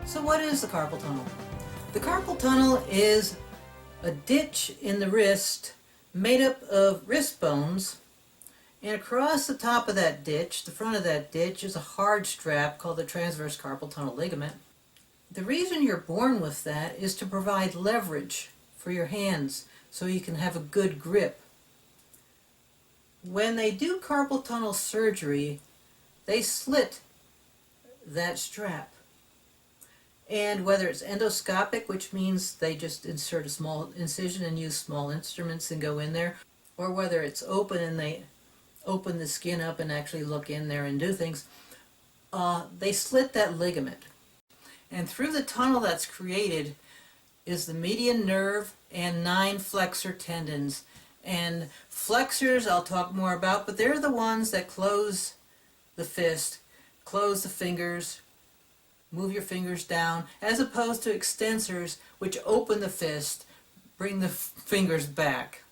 So what is the carpal tunnel? The carpal tunnel is a ditch in the wrist made up of wrist bones, and across the top of that ditch, the front of that ditch, is a hard strap called the transverse carpal tunnel ligament. The reason you're born with that is to provide leverage for your hands so you can have a good grip. When they do carpal tunnel surgery, they slit that strap. And whether it's endoscopic, which means they just insert a small incision and use small instruments and go in there, or whether it's open and they open the skin up and actually look in there and do things, they slit that ligament. And through the tunnel that's created is the median nerve and 9 flexor tendons. And flexors I'll talk more about, but they're the ones that close the fist, close the fingers, move your fingers down, as opposed to extensors, which open the fist, bring the fingers back.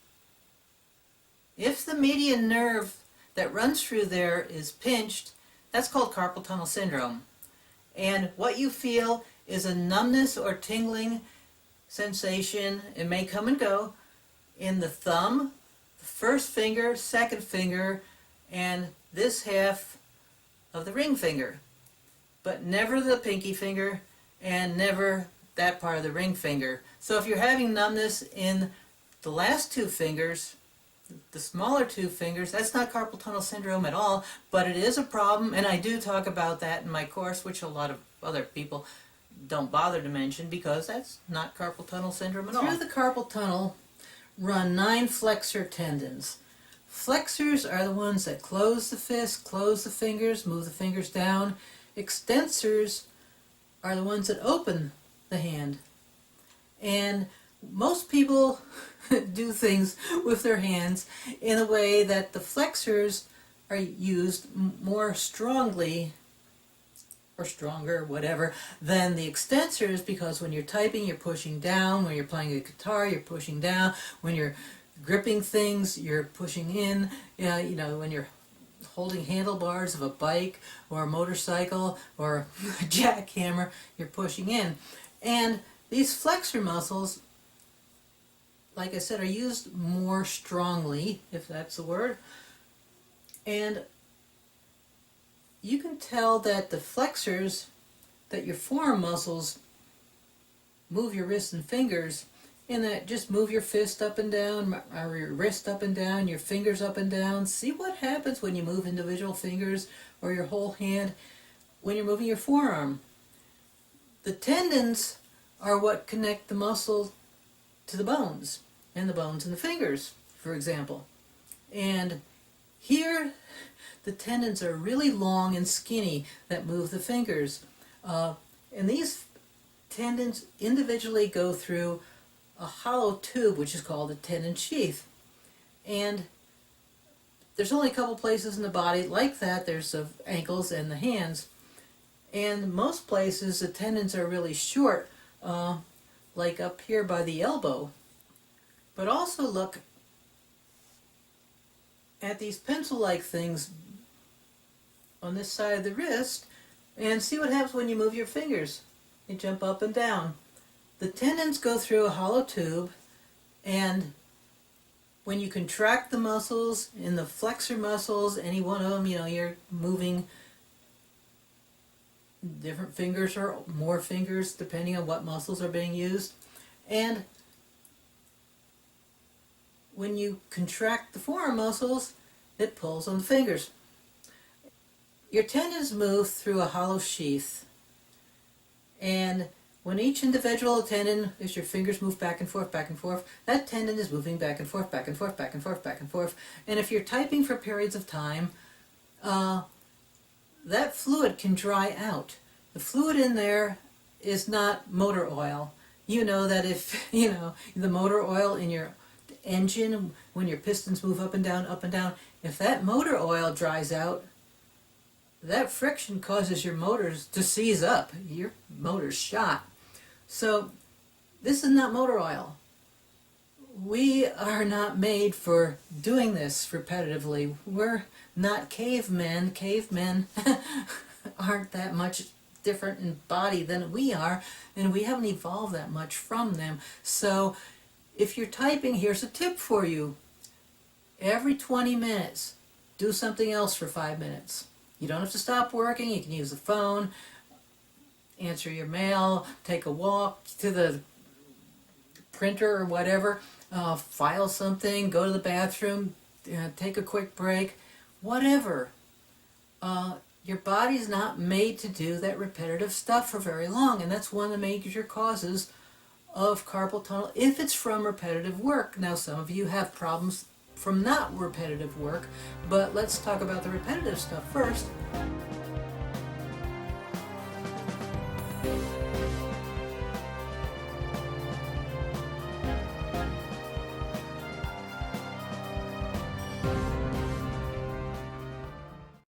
If the median nerve that runs through there is pinched, that's called carpal tunnel syndrome. And what you feel is a numbness or tingling sensation, it may come and go, in the thumb, the first finger, second finger, and this half of the ring finger. But never the pinky finger and never that part of the ring finger. So if you're having numbness in the last 2 fingers, the smaller 2 fingers, that's not carpal tunnel syndrome at all, but it is a problem, and I do talk about that in my course, which a lot of other people don't bother to mention because that's not carpal tunnel syndrome at all. Through the carpal tunnel run 9 flexor tendons. Flexors are the ones that close the fist, close the fingers, move the fingers down. Extensors are the ones that open the hand. And most people do things with their hands in a way that the flexors are used more strongly, or stronger, whatever, than the extensors, because when you're typing, you're pushing down. When you're playing a guitar, you're pushing down. When you're gripping things, you're pushing in. When you're holding handlebars of a bike or a motorcycle or a jackhammer, you're pushing in. And these flexor muscles, like I said, are used more strongly, if that's the word. And you can tell that the flexors, that your forearm muscles move your wrists and fingers, and that just move your fist up and down, or your wrist up and down, your fingers up and down. See what happens when you move individual fingers or your whole hand when you're moving your forearm. The tendons are what connect the muscle to the bones, and the bones in the fingers, for example. And here, the tendons are really long and skinny that move the fingers. And these tendons individually go through a hollow tube, which is called a tendon sheath. And there's only a couple places in the body like that. There's the ankles and the hands. And most places the tendons are really short, like up here by the elbow. But also look at these pencil-like things on this side of the wrist and see what happens when you move your fingers. They jump up and down. The tendons go through a hollow tube, and when you contract the muscles in the flexor muscles, any one of them, you're moving different fingers or more fingers depending on what muscles are being used. And when you contract the forearm muscles, it pulls on the fingers. Your tendons move through a hollow sheath, and when each individual tendon, as your fingers move back and forth, that tendon is moving back and forth, back and forth, back and forth, back and forth. And if you're typing for periods of time, that fluid can dry out. The fluid in there is not motor oil. You know that if, the motor oil in your engine, when your pistons move up and down, if that motor oil dries out, that friction causes your motors to seize up. Your motor's shot. So this is not motor oil. We are not made for doing this repetitively. We're not cavemen. Cavemen aren't that much different in body than we are, and we haven't evolved that much from them. So if you're typing, here's a tip for you. Every 20 minutes, do something else for 5 minutes. You don't have to stop working. You can use the phone, answer your mail, take a walk to the printer or whatever, file something, go to the bathroom, take a quick break, whatever. Your body's not made to do that repetitive stuff for very long, and that's one of the major causes of carpal tunnel if it's from repetitive work. Now, some of you have problems from not repetitive work, but let's talk about the repetitive stuff first.